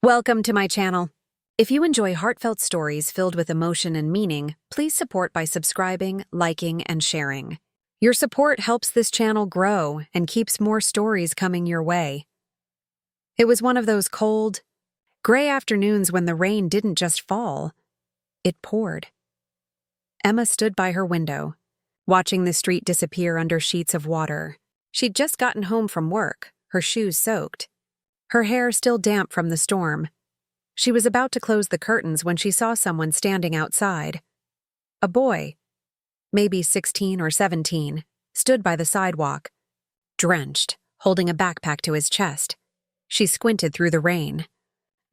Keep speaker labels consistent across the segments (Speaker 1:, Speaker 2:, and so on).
Speaker 1: Welcome to my channel. If you enjoy heartfelt stories filled with emotion and meaning, please support by subscribing, liking, and sharing. Your support helps this channel grow and keeps more stories coming your way. It was one of those cold, gray afternoons when the rain didn't just fall, it poured. Emma stood by her window, watching the street disappear under sheets of water. She'd just gotten home from work, her shoes soaked, her hair still damp from the storm. She was about to close the curtains when she saw someone standing outside. A boy, maybe 16 or 17, stood by the sidewalk, drenched, holding a backpack to his chest. She squinted through the rain.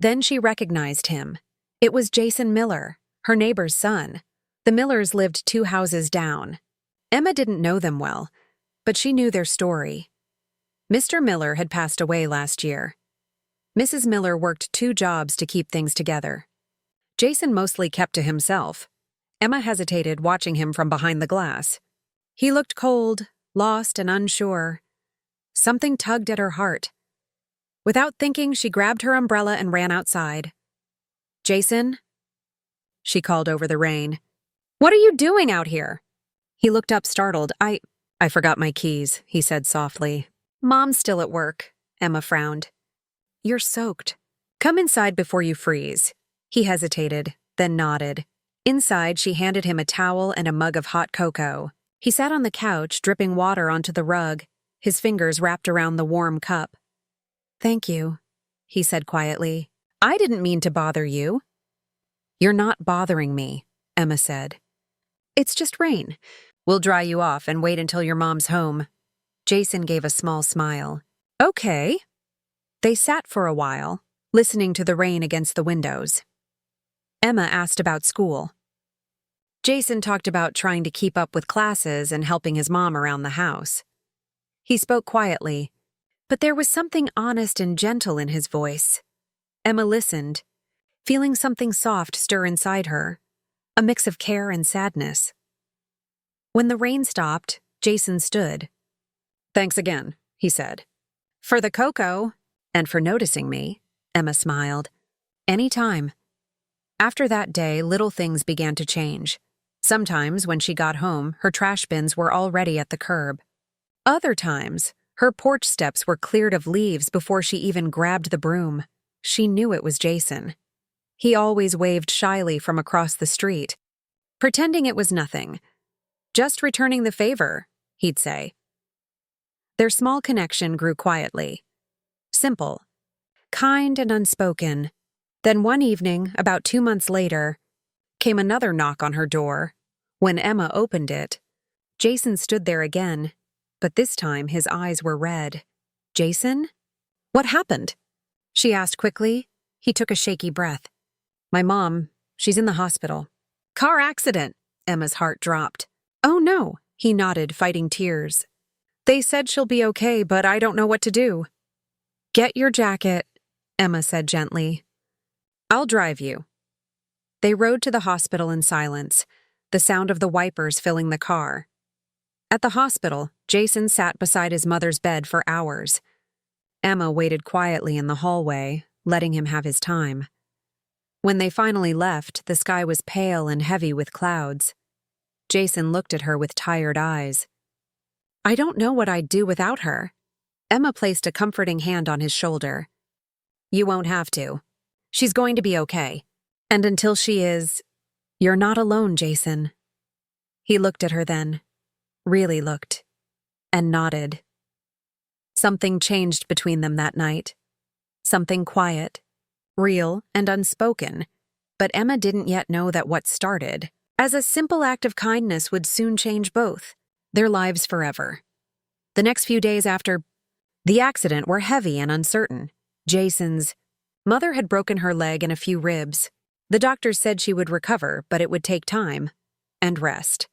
Speaker 1: Then she recognized him. It was Jason Miller, her neighbor's son. The Millers lived 2 houses down. Emma didn't know them well, but she knew their story. Mr. Miller had passed away last year. Mrs. Miller worked 2 jobs to keep things together. Jason mostly kept to himself. Emma hesitated, watching him from behind the glass. He looked cold, lost, and unsure. Something tugged at her heart. Without thinking, she grabbed her umbrella and ran outside. "Jason?" she called over the rain. "What are you doing out here?" He looked up, startled. I forgot my keys," he said softly. "Mom's still at work," Emma frowned. "You're soaked. Come inside before you freeze." He hesitated, then nodded. Inside, she handed him a towel and a mug of hot cocoa. He sat on the couch, dripping water onto the rug, his fingers wrapped around the warm cup. "Thank you," he said quietly. "I didn't mean to bother you." "You're not bothering me," Emma said. "It's just rain. We'll dry you off and wait until your mom's home." Jason gave a small smile. "Okay." They sat for a while, listening to the rain against the windows. Emma asked about school. Jason talked about trying to keep up with classes and helping his mom around the house. He spoke quietly, but there was something honest and gentle in his voice. Emma listened, feeling something soft stir inside her, a mix of care and sadness. When the rain stopped, Jason stood. "Thanks again," he said. "For the cocoa, and for noticing me," Emma smiled. "Anytime." After that day, little things began to change. Sometimes, when she got home, her trash bins were already at the curb. Other times, her porch steps were cleared of leaves before she even grabbed the broom. She knew it was Jason. He always waved shyly from across the street, pretending it was nothing. "Just returning the favor," he'd say. Their small connection grew quietly. Simple, kind and unspoken. Then one evening, about 2 months later, came another knock on her door. When Emma opened it, Jason stood there again, but this time his eyes were red. "Jason? What happened?" she asked quickly. He took a shaky breath. "My mom, she's in the hospital." "Car accident." Emma's heart dropped. "Oh no," he nodded, fighting tears. "They said she'll be okay, but I don't know what to do." "Get your jacket," Emma said gently. "I'll drive you." They rode to the hospital in silence, the sound of the wipers filling the car. At the hospital, Jason sat beside his mother's bed for hours. Emma waited quietly in the hallway, letting him have his time. When they finally left, the sky was pale and heavy with clouds. Jason looked at her with tired eyes. "I don't know what I'd do without her." Emma placed a comforting hand on his shoulder. "You won't have to. She's going to be okay. And until she is, you're not alone, Jason." He looked at her then, really looked, and nodded. Something changed between them that night. Something quiet, real, and unspoken. But Emma didn't yet know that what started as a simple act of kindness would soon change both, their lives forever. The next few days after the accident were heavy and uncertain. Jason's mother had broken her leg and a few ribs. The doctors said she would recover, but it would take time and rest.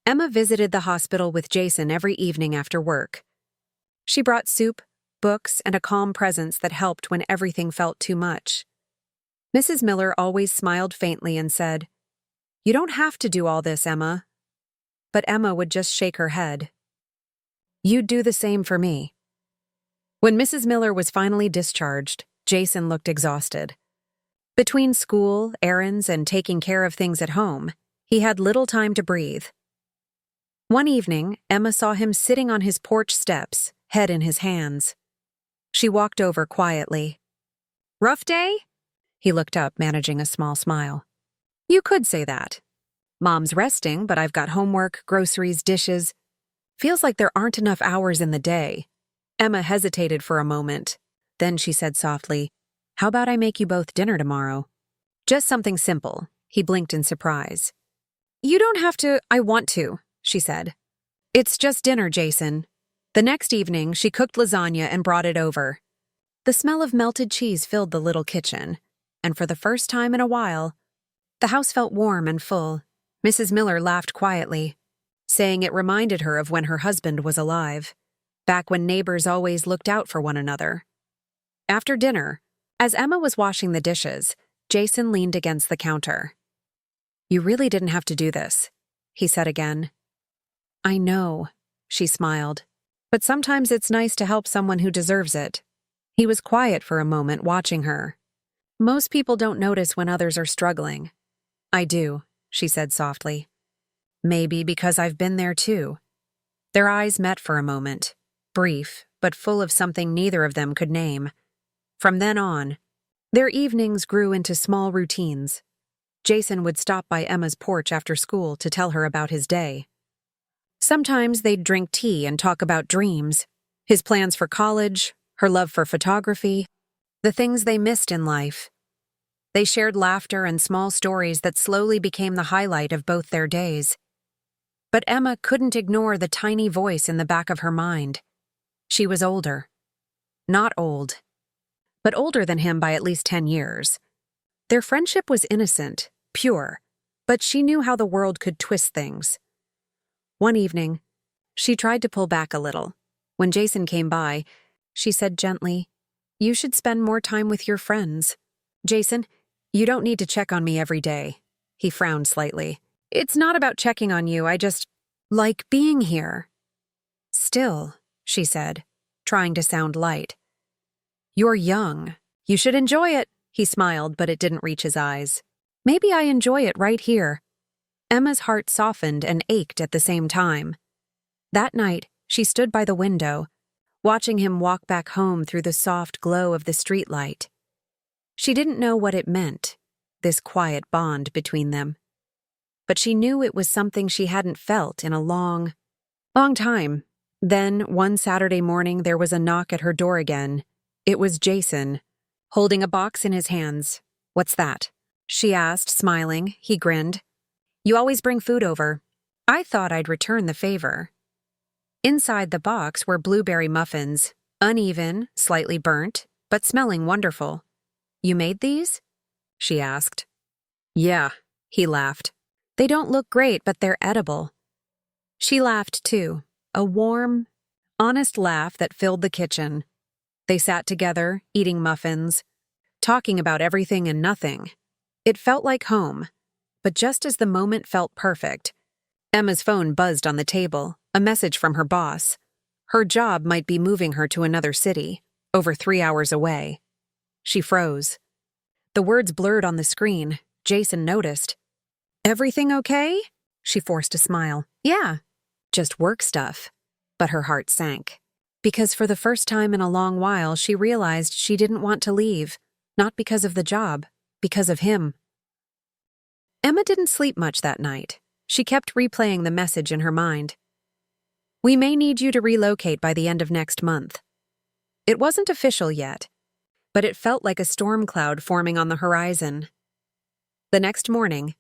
Speaker 1: Emma visited the hospital with Jason every evening after work. She brought soup, books, and a calm presence that helped when everything felt too much. Mrs. Miller always smiled faintly and said, "You don't have to do all this, Emma." But Emma would just shake her head. "You'd do the same for me." When Mrs. Miller was finally discharged, Jason looked exhausted. Between school, errands, and taking care of things at home, he had little time to breathe. One evening, Emma saw him sitting on his porch steps, head in his hands. She walked over quietly. "Rough day?" He looked up, managing a small smile. "You could say that. Mom's resting, but I've got homework, groceries, dishes. Feels like there aren't enough hours in the day." Emma hesitated for a moment. Then she said softly, "How about I make you both dinner tomorrow?" "Just something simple." He blinked in surprise. "You don't have to, I want to," she said. "It's just dinner, Jason." The next evening, she cooked lasagna and brought it over. The smell of melted cheese filled the little kitchen, and for the first time in a while, the house felt warm and full. Mrs. Miller laughed quietly, saying it reminded her of when her husband was alive, back when neighbors always looked out for one another. After dinner, as Emma was washing the dishes, Jason leaned against the counter. "You really didn't have to do this," he said again. "I know," she smiled, "but sometimes it's nice to help someone who deserves it." He was quiet for a moment, watching her. "Most people don't notice when others are struggling." "I do," she said softly. "Maybe because I've been there too." Their eyes met for a moment, brief, but full of something neither of them could name. From then on, their evenings grew into small routines. Jason would stop by Emma's porch after school to tell her about his day. Sometimes they'd drink tea and talk about dreams, his plans for college, her love for photography, the things they missed in life. They shared laughter and small stories that slowly became the highlight of both their days. But Emma couldn't ignore the tiny voice in the back of her mind. She was older. Not old, but older than him by at least 10 years. Their friendship was innocent, pure, but she knew how the world could twist things. One evening, she tried to pull back a little. When Jason came by, she said gently, "You should spend more time with your friends." "Jason, you don't need to check on me every day." He frowned slightly. "It's not about checking on you, I just like being here." "Still," she said, trying to sound light. "You're young. You should enjoy it." He smiled, but it didn't reach his eyes. "Maybe I enjoy it right here." Emma's heart softened and ached at the same time. That night, she stood by the window, watching him walk back home through the soft glow of the streetlight. She didn't know what it meant, this quiet bond between them. But she knew it was something she hadn't felt in a long time. Then, one Saturday morning, there was a knock at her door again. It was Jason, holding a box in his hands. "What's that?" she asked, smiling. He grinned. "You always bring food over. I thought I'd return the favor." Inside the box were blueberry muffins, uneven, slightly burnt, but smelling wonderful. "You made these?" she asked. "Yeah," he laughed. "They don't look great, but they're edible." She laughed too, a warm, honest laugh that filled the kitchen. They sat together, eating muffins, talking about everything and nothing. It felt like home, but just as the moment felt perfect, Emma's phone buzzed on the table, a message from her boss. Her job might be moving her to another city, over 3 hours away. She froze. The words blurred on the screen. Jason noticed. "Everything okay?" She forced a smile. "Yeah, just work stuff." But her heart sank. Because for the first time in a long while, she realized she didn't want to leave, not because of the job, because of him. Emma didn't sleep much that night. She kept replaying the message in her mind. "We may need you to relocate by the end of next month." It wasn't official yet, but it felt like a storm cloud forming on the horizon. The next morning,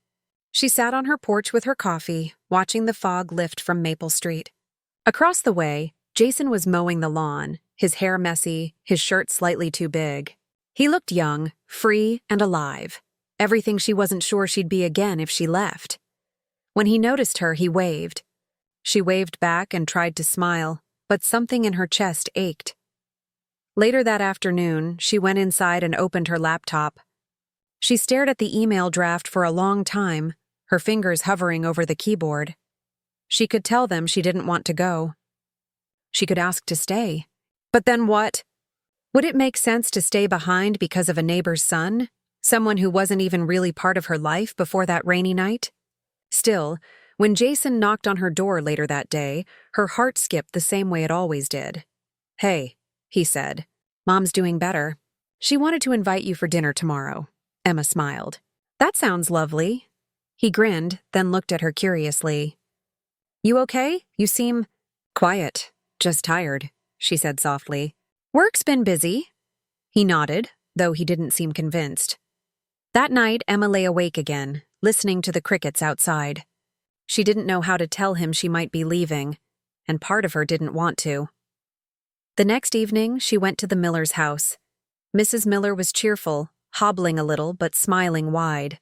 Speaker 1: she sat on her porch with her coffee, watching the fog lift from Maple Street. Across the way, Jason was mowing the lawn, his hair messy, his shirt slightly too big. He looked young, free, and alive, everything she wasn't sure she'd be again if she left. When he noticed her, he waved. She waved back and tried to smile, but something in her chest ached. Later that afternoon, she went inside and opened her laptop. She stared at the email draft for a long time, her fingers hovering over the keyboard. She could tell them she didn't want to go. She could ask to stay. But then what? Would it make sense to stay behind because of a neighbor's son? Someone who wasn't even really part of her life before that rainy night? Still, when Jason knocked on her door later that day, her heart skipped the same way it always did. "Hey," he said. "Mom's doing better. She wanted to invite you for dinner tomorrow." Emma smiled. "That sounds lovely." He grinned, then looked at her curiously. "You okay? You seem quiet. Just tired," she said softly. "Work's been busy." He nodded, though he didn't seem convinced. That night, Emma lay awake again, listening to the crickets outside. She didn't know how to tell him she might be leaving, and part of her didn't want to. The next evening, she went to the Miller's house. Mrs. Miller was cheerful, hobbling a little but smiling wide.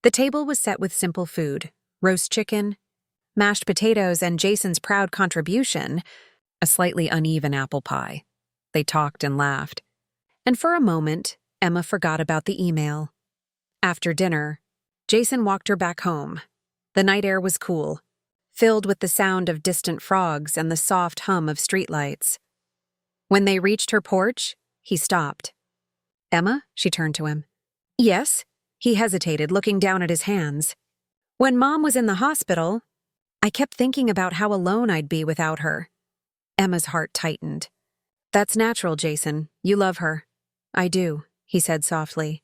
Speaker 1: The table was set with simple food: roast chicken, mashed potatoes, and Jason's proud contribution, a slightly uneven apple pie. They talked and laughed. And for a moment, Emma forgot about the email. After dinner, Jason walked her back home. The night air was cool, filled with the sound of distant frogs and the soft hum of streetlights. When they reached her porch, he stopped. "Emma?" She turned to him. "Yes?" He hesitated, looking down at his hands. "When Mom was in the hospital, I kept thinking about how alone I'd be without her." Emma's heart tightened. "That's natural, Jason. You love her." "I do," he said softly.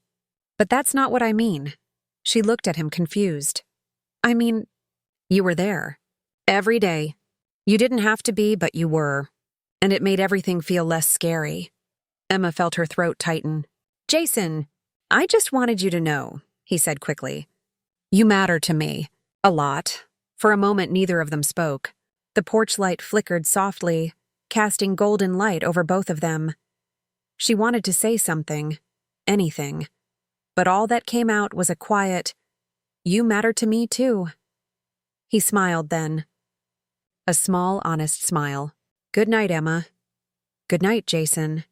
Speaker 1: "But that's not what I mean." She looked at him confused. "I mean, you were there. Every day. You didn't have to be, but you were. And it made everything feel less scary." Emma felt her throat tighten. "Jason, I just wanted you to know," he said quickly. "You matter to me. A lot." For a moment, neither of them spoke. The porch light flickered softly, casting golden light over both of them. She wanted to say something, anything. But all that came out was a quiet, "You matter to me, too." He smiled then. A small, honest smile. "Good night, Emma." "Good night, Jason."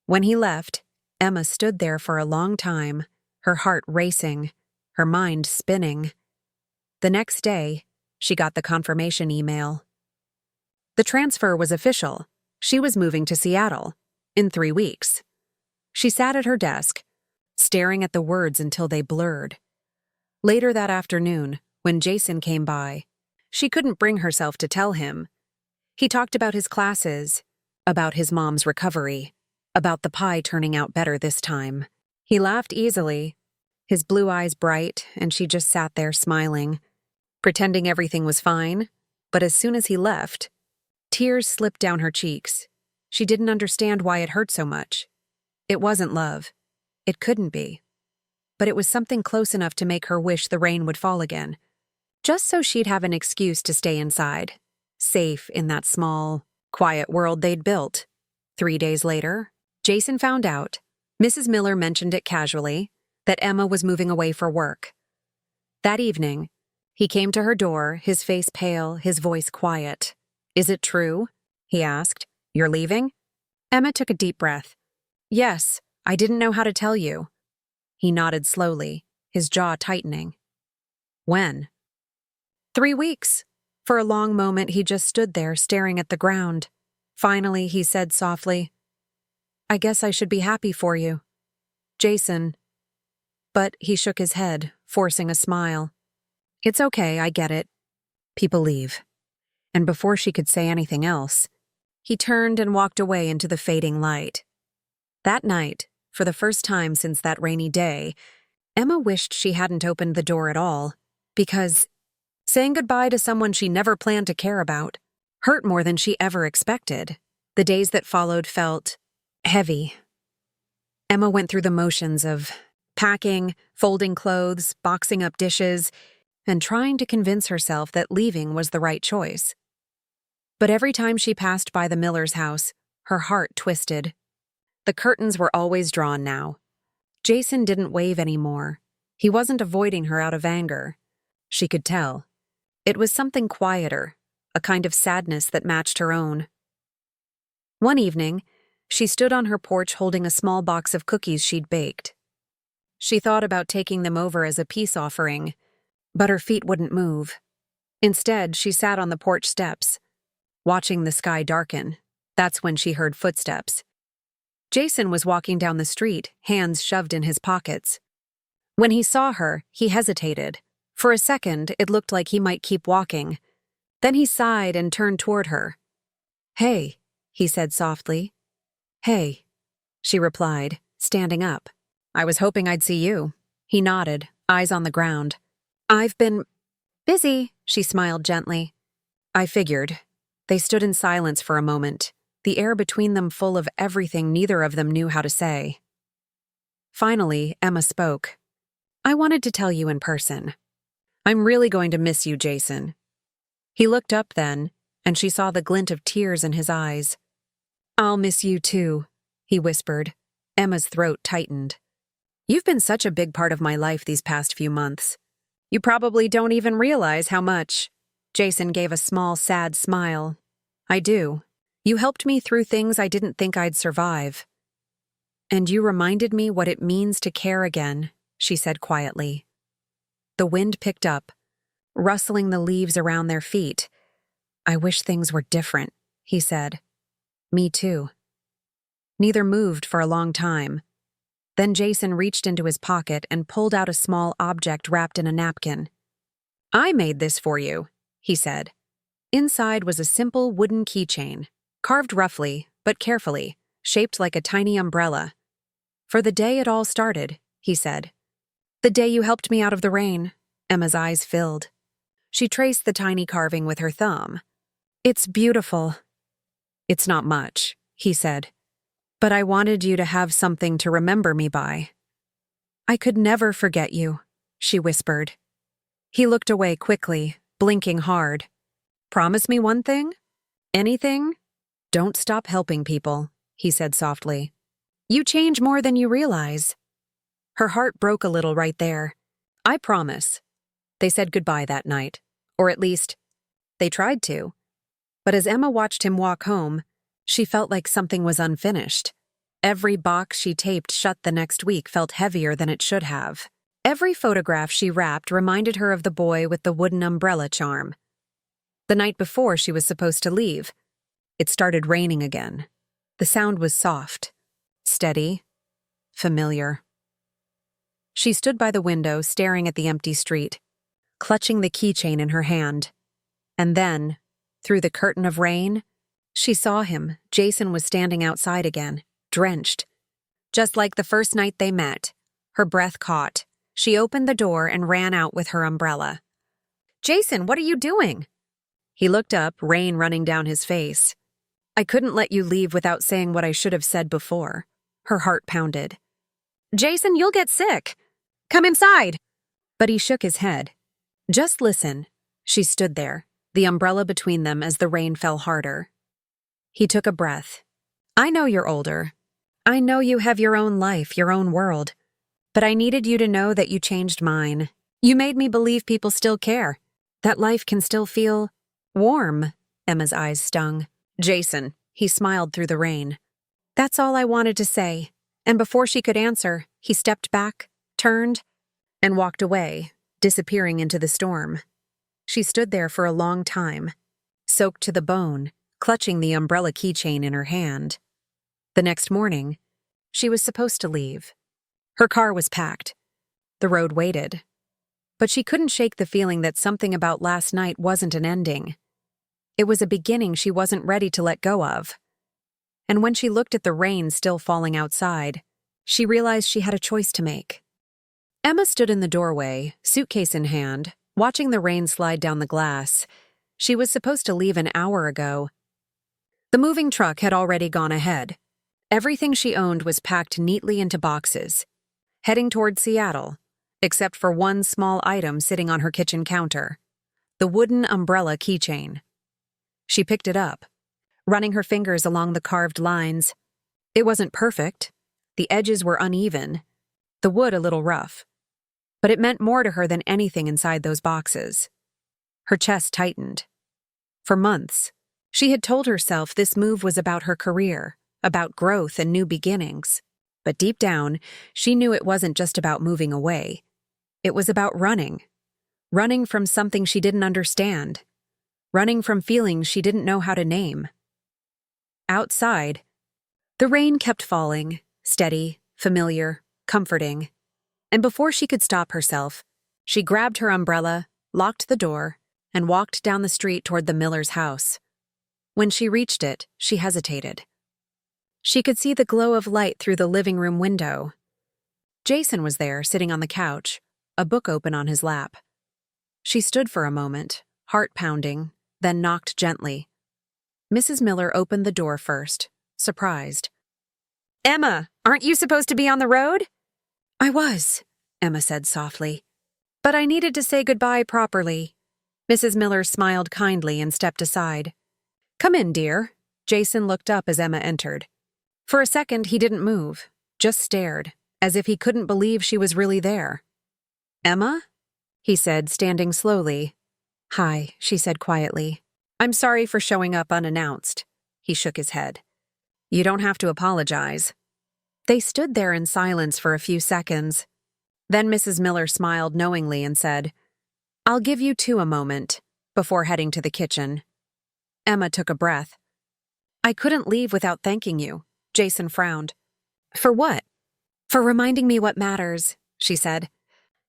Speaker 1: When he left, Emma stood there for a long time, her heart racing, her mind spinning. The next day, she got the confirmation email. The transfer was official. She was moving to Seattle in 3 weeks. She sat at her desk, staring at the words until they blurred. Later that afternoon, when Jason came by, she couldn't bring herself to tell him. He talked about his classes, about his mom's recovery, about the pie turning out better this time. He laughed easily, his blue eyes bright, and she just sat there smiling, pretending everything was fine. But as soon as he left, tears slipped down her cheeks. She didn't understand why it hurt so much. It wasn't love. It couldn't be. But it was something close enough to make her wish the rain would fall again, just so she'd have an excuse to stay inside, safe in that small, quiet world they'd built. 3 days later, Jason found out, Mrs. Miller mentioned it casually, that Emma was moving away for work. That evening, he came to her door, his face pale, his voice quiet. "Is it true?" he asked. "You're leaving?" Emma took a deep breath. "Yes, I didn't know how to tell you." He nodded slowly, his jaw tightening. "When?" 3 weeks. For a long moment, he just stood there, staring at the ground. Finally, he said softly, "I guess I should be happy for you, Jason." But he shook his head, forcing a smile. "It's okay, I get it. People leave." And before she could say anything else, he turned and walked away into the fading light. That night, for the first time since that rainy day, Emma wished she hadn't opened the door at all, because saying goodbye to someone she never planned to care about hurt more than she ever expected. The days that followed felt heavy. Emma went through the motions of packing, folding clothes, boxing up dishes, and trying to convince herself that leaving was the right choice. But every time she passed by the Miller's house, her heart twisted. The curtains were always drawn now. Jason didn't wave anymore. He wasn't avoiding her out of anger. She could tell. It was something quieter, a kind of sadness that matched her own. One evening, she stood on her porch holding a small box of cookies she'd baked. She thought about taking them over as a peace offering, but her feet wouldn't move. Instead, she sat on the porch steps, watching the sky darken. That's when she heard footsteps. Jason was walking down the street, hands shoved in his pockets. When he saw her, he hesitated. For a second, it looked like he might keep walking. Then he sighed and turned toward her. "Hey," he said softly. "Hey," she replied, standing up. "I was hoping I'd see you." He nodded, eyes on the ground. "I've been busy," she smiled gently. "I figured." They stood in silence for a moment, the air between them full of everything neither of them knew how to say. Finally, Emma spoke. "I wanted to tell you in person. I'm really going to miss you, Jason." He looked up then, and she saw the glint of tears in his eyes. "I'll miss you too," he whispered. Emma's throat tightened. "You've been such a big part of my life these past few months. You probably don't even realize how much." Jason gave a small, sad smile. "I do. You helped me through things I didn't think I'd survive. And you reminded me what it means to care again," she said quietly. The wind picked up, rustling the leaves around their feet. "I wish things were different," he said. "Me too." Neither moved for a long time. Then Jason reached into his pocket and pulled out a small object wrapped in a napkin. "I made this for you," he said. Inside was a simple wooden keychain, carved roughly, but carefully, shaped like a tiny umbrella. "For the day it all started," he said. "The day you helped me out of the rain." Emma's eyes filled. She traced the tiny carving with her thumb. "It's beautiful." "It's not much," he said. "But I wanted you to have something to remember me by." "I could never forget you," she whispered. He looked away quickly, blinking hard. "Promise me one thing? Anything? Don't stop helping people," he said softly. "You change more than you realize." Her heart broke a little right there. "I promise." They said goodbye that night, or at least, they tried to. But as Emma watched him walk home, she felt like something was unfinished. Every box she taped shut the next week felt heavier than it should have. Every photograph she wrapped reminded her of the boy with the wooden umbrella charm. The night before she was supposed to leave, it started raining again. The sound was soft, steady, familiar. She stood by the window, staring at the empty street, clutching the keychain in her hand. And then, through the curtain of rain, she saw him. Jason was standing outside again, drenched. Just like the first night they met, her breath caught. She opened the door and ran out with her umbrella. "Jason, what are you doing?" He looked up, rain running down his face. "I couldn't let you leave without saying what I should have said before." Her heart pounded. "Jason, you'll get sick. Come inside." But he shook his head. "Just listen." She stood there, the umbrella between them as the rain fell harder. He took a breath. "I know you're older. I know you have your own life, your own world. But I needed you to know that you changed mine. You made me believe people still care, that life can still feel warm." Emma's eyes stung. "Jason," he smiled through the rain. "That's all I wanted to say." And before she could answer, he stepped back, turned, and walked away, disappearing into the storm. She stood there for a long time, soaked to the bone, clutching the umbrella keychain in her hand. The next morning, she was supposed to leave. Her car was packed. The road waited. But she couldn't shake the feeling that something about last night wasn't an ending. It was a beginning she wasn't ready to let go of. And when she looked at the rain still falling outside, she realized she had a choice to make. Emma stood in the doorway, suitcase in hand, watching the rain slide down the glass. She was supposed to leave an hour ago. The moving truck had already gone ahead. Everything she owned was packed neatly into boxes, heading toward Seattle, except for one small item sitting on her kitchen counter, the wooden umbrella keychain. She picked it up, running her fingers along the carved lines. It wasn't perfect. The edges were uneven, the wood a little rough. But it meant more to her than anything inside those boxes. Her chest tightened. For months, she had told herself this move was about her career, about growth and new beginnings. But deep down, she knew it wasn't just about moving away. It was about running. Running from something she didn't understand. Running from feelings she didn't know how to name. Outside, The rain kept falling, steady, familiar, comforting. And before she could stop herself, she grabbed her umbrella, locked the door, and walked down the street toward the Miller's house. When she reached it, she hesitated. She could see the glow of light through the living room window. Jason was there, sitting on the couch, a book open on his lap. She stood for a moment, heart pounding, then knocked gently. Mrs. Miller opened the door first, surprised. "Emma, aren't you supposed to be on the road?" "I was," Emma said softly. "But I needed to say goodbye properly." Mrs. Miller smiled kindly and stepped aside. "Come in, dear." Jason looked up as Emma entered. For a second, he didn't move, just stared, as if he couldn't believe she was really there. "Emma?" he said, standing slowly. "Hi," she said quietly. "I'm sorry for showing up unannounced." He shook his head. "You don't have to apologize." They stood there in silence for a few seconds. Then Mrs. Miller smiled knowingly and said, "I'll give you two a moment," before heading to the kitchen. Emma took a breath. "I couldn't leave without thanking you," Jason frowned. "For what?" "For reminding me what matters," she said.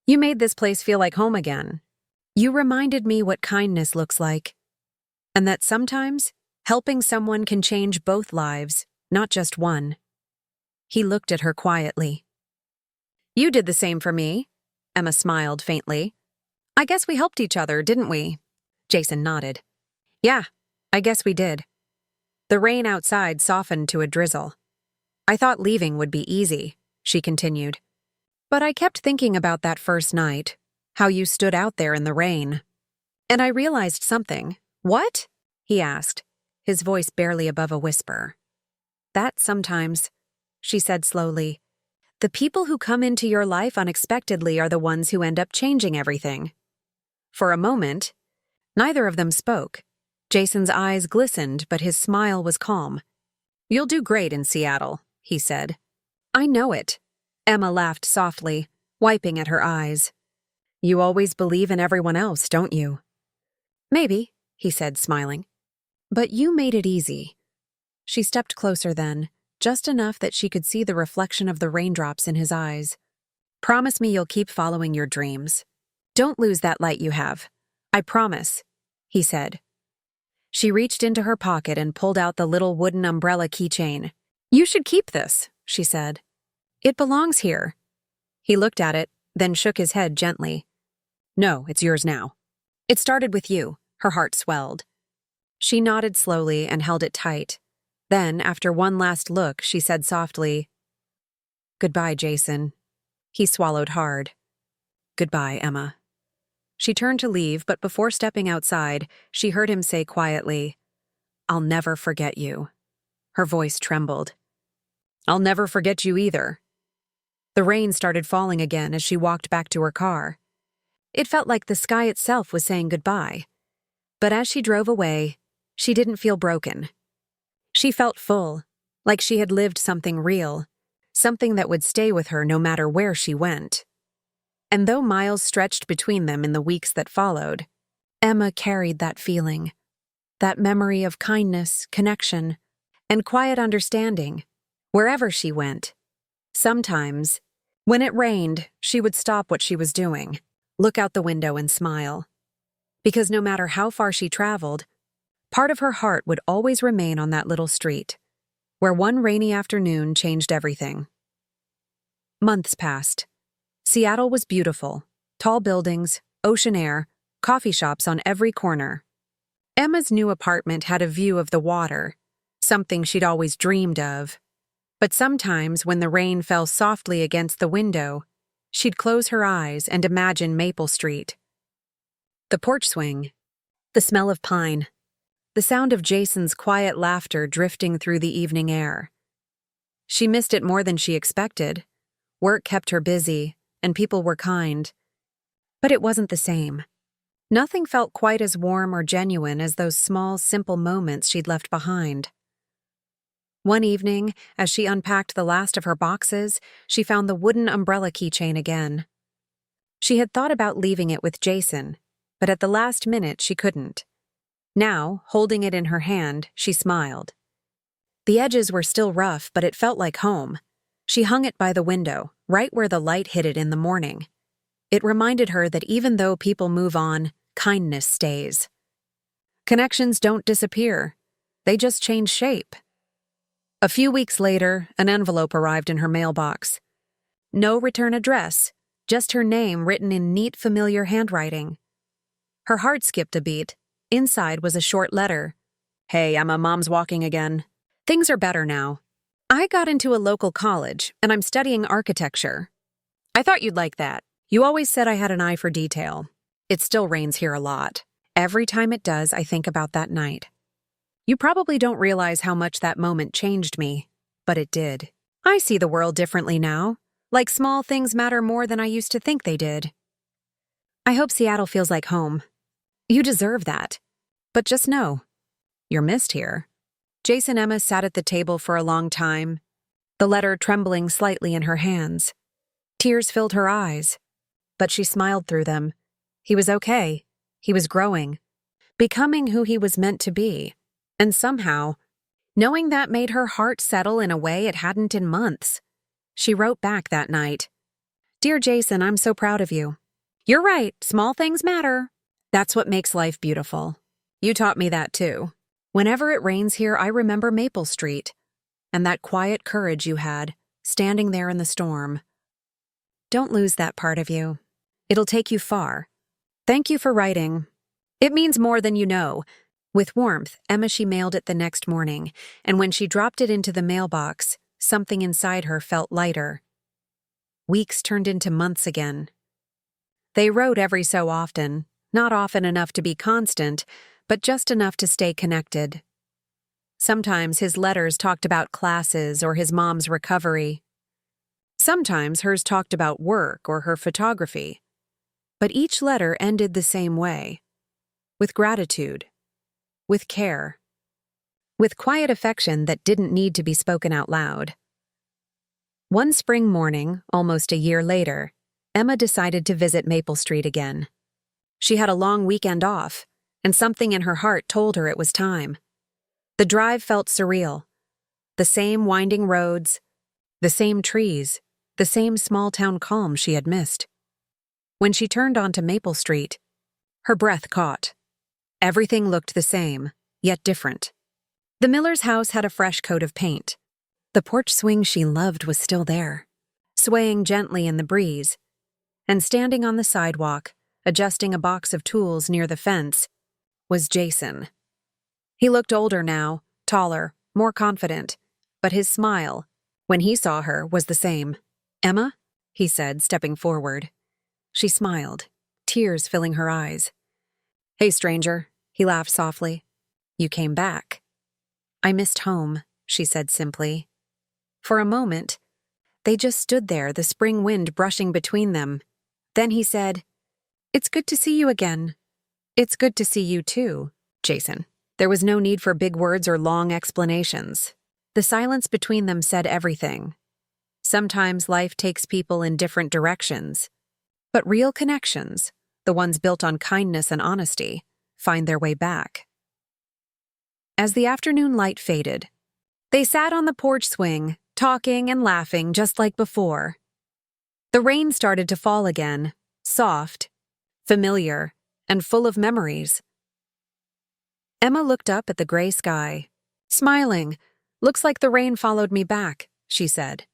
Speaker 1: "You made this place feel like home again. You reminded me what kindness looks like. And that sometimes helping someone can change both lives, not just one." He looked at her quietly. "You did the same for me," Emma smiled faintly. "I guess we helped each other, didn't we?" Jason nodded. "Yeah, I guess we did." The rain outside softened to a drizzle. "I thought leaving would be easy," she continued. "But I kept thinking about that first night, how you stood out there in the rain. And I realized something." "What?" he asked, his voice barely above a whisper. "That sometimes," she said slowly, "the people who come into your life unexpectedly are the ones who end up changing everything." For a moment, neither of them spoke. Jason's eyes glistened, but his smile was calm. "You'll do great in Seattle," he said. "I know it." Emma laughed softly, wiping at her eyes. "You always believe in everyone else, don't you?" "Maybe," he said, smiling. "But you made it easy." She stepped closer then, just enough that she could see the reflection of the raindrops in his eyes. "Promise me you'll keep following your dreams. Don't lose that light you have. I promise," he said. She reached into her pocket and pulled out the little wooden umbrella keychain. "You should keep this," she said. "It belongs here." He looked at it, then shook his head gently. "No, it's yours now. It started with you." Her heart swelled. She nodded slowly and held it tight. Then, after one last look, she said softly, "Goodbye, Jason." He swallowed hard. "Goodbye, Emma." She turned to leave, but before stepping outside, she heard him say quietly, "I'll never forget you." Her voice trembled. "I'll never forget you either." The rain started falling again as she walked back to her car. It felt like the sky itself was saying goodbye. But as she drove away, she didn't feel broken. She felt full, like she had lived something real, something that would stay with her no matter where she went. And though miles stretched between them in the weeks that followed, Emma carried that feeling, that memory of kindness, connection, and quiet understanding, wherever she went. Sometimes, when it rained, she would stop what she was doing, look out the window and smile. Because no matter how far she traveled, part of her heart would always remain on that little street, where one rainy afternoon changed everything. Months passed. Seattle was beautiful. Tall buildings, ocean air, coffee shops on every corner. Emma's new apartment had a view of the water, something she'd always dreamed of. But sometimes, when the rain fell softly against the window, she'd close her eyes and imagine Maple Street. The porch swing, the smell of pine, the sound of Jason's quiet laughter drifting through the evening air. She missed it more than she expected. Work kept her busy, and people were kind. But it wasn't the same. Nothing felt quite as warm or genuine as those small, simple moments she'd left behind. One evening, as she unpacked the last of her boxes, she found the wooden umbrella keychain again. She had thought about leaving it with Jason, but at the last minute she couldn't. Now, holding it in her hand, she smiled. The edges were still rough, but it felt like home. She hung it by the window, right where the light hit it in the morning. It reminded her that even though people move on, kindness stays. Connections don't disappear. They just change shape. A few weeks later, an envelope arrived in her mailbox. No return address, just her name written in neat, familiar handwriting. Her heart skipped a beat. Inside was a short letter. "Hey, Emma, Mom's walking again. Things are better now. I got into a local college, and I'm studying architecture. I thought you'd like that. You always said I had an eye for detail. It still rains here a lot. Every time it does, I think about that night. You probably don't realize how much that moment changed me, but it did. I see the world differently now, like small things matter more than I used to think they did. I hope Seattle feels like home. You deserve that. But just know, you're missed here." Jason Emma sat at the table for a long time, the letter trembling slightly in her hands. Tears filled her eyes, but she smiled through them. He was okay. He was growing, becoming who he was meant to be. And somehow, knowing that made her heart settle in a way it hadn't in months. She wrote back that night, "Dear Jason, I'm so proud of you. You're right, small things matter. That's what makes life beautiful. You taught me that too. Whenever it rains here, I remember Maple Street and that quiet courage you had, standing there in the storm. Don't lose that part of you. It'll take you far. Thank you for writing. It means more than you know." With warmth, she mailed it the next morning, and when she dropped it into the mailbox, something inside her felt lighter. Weeks turned into months again. They wrote every so often, not often enough to be constant, but just enough to stay connected. Sometimes his letters talked about classes or his mom's recovery. Sometimes hers talked about work or her photography. But each letter ended the same way, with gratitude, with care, with quiet affection that didn't need to be spoken out loud. One spring morning, almost a year later, Emma decided to visit Maple Street again. She had a long weekend off, and something in her heart told her it was time. The drive felt surreal. The same winding roads, the same trees, the same small-town calm she had missed. When she turned onto Maple Street, her breath caught. Everything looked the same, yet different. The miller's house had a fresh coat of paint. The porch swing she loved was still there, swaying gently in the breeze. And standing on the sidewalk, adjusting a box of tools near the fence, was Jason. He looked older now, taller, more confident, but his smile, when he saw her, was the same. "Emma?" he said, stepping forward. She smiled, tears filling her eyes. "Hey, stranger," he laughed softly. "You came back." "I missed home," she said simply. For a moment, they just stood there, the spring wind brushing between them. Then he said, "It's good to see you again." "It's good to see you too, Jason." There was no need for big words or long explanations. The silence between them said everything. Sometimes life takes people in different directions, but real connections, the ones built on kindness and honesty, find their way back. As the afternoon light faded, they sat on the porch swing, talking and laughing just like before. The rain started to fall again, soft, familiar, and full of memories. Emma looked up at the gray sky, smiling. "Looks like the rain followed me back," she said.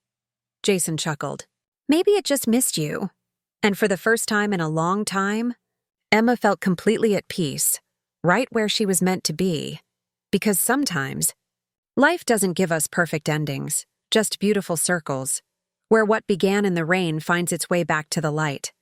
Speaker 1: Jason chuckled. "Maybe it just missed you." And for the first time in a long time, Emma felt completely at peace, right where she was meant to be. Because sometimes, life doesn't give us perfect endings, just beautiful circles, where what began in the rain finds its way back to the light.